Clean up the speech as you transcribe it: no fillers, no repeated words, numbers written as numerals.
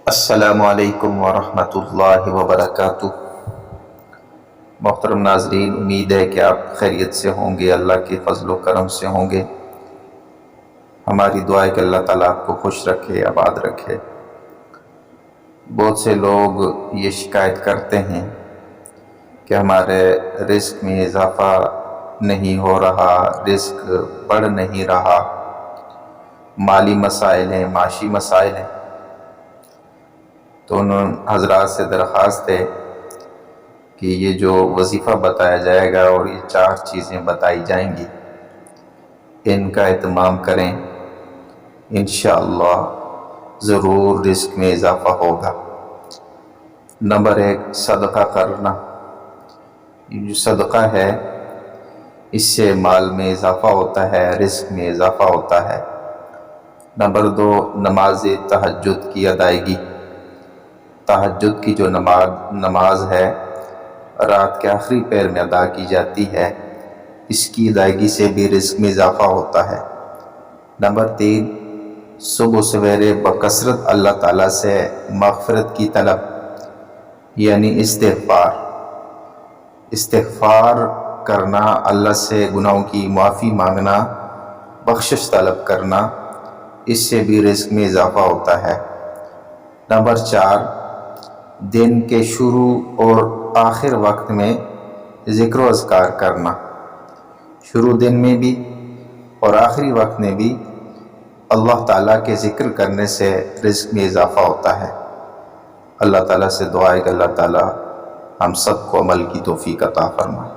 السلام علیکم ورحمۃ اللہ وبرکاتہ۔ محترم ناظرین، امید ہے کہ آپ خیریت سے ہوں گے، اللہ کے فضل و کرم سے ہوں گے۔ ہماری دعا ہے کہ اللہ تعالیٰ آپ کو خوش رکھے، آباد رکھے۔ بہت سے لوگ یہ شکایت کرتے ہیں کہ ہمارے رزق میں اضافہ نہیں ہو رہا، رزق بڑھ نہیں رہا، مالی مسائل ہیں، معاشی مسائل ہیں۔ تو ان حضرات سے درخواست ہے کہ یہ جو وظیفہ بتایا جائے گا اور یہ 4 چیزیں بتائی جائیں گی، ان کا اہتمام کریں، انشاءاللہ ضرور رزق میں اضافہ ہوگا۔ نمبر 1، صدقہ کرنا۔ یہ جو صدقہ ہے، اس سے مال میں اضافہ ہوتا ہے، رزق میں اضافہ ہوتا ہے۔ نمبر 2، نماز تہجد کی ادائیگی۔ تہجد کی جو نماز ہے، رات کے آخری پہر میں ادا کی جاتی ہے، اس کی ادائیگی سے بھی رزق میں اضافہ ہوتا ہے۔ نمبر 3، صبح سویرے بکثرت اللہ تعالیٰ سے مغفرت کی طلب، یعنی استغفار کرنا، اللہ سے گناہوں کی معافی مانگنا، بخشش طلب کرنا، اس سے بھی رزق میں اضافہ ہوتا ہے۔ نمبر 4، دن کے شروع اور آخر وقت میں ذکر و اذکار کرنا۔ شروع دن میں بھی اور آخری وقت میں بھی اللہ تعالیٰ کے ذکر کرنے سے رزق میں اضافہ ہوتا ہے۔ اللہ تعالیٰ سے دعا ہے کہ اللہ تعالیٰ ہم سب کو عمل کی توفیق عطا فرمائے۔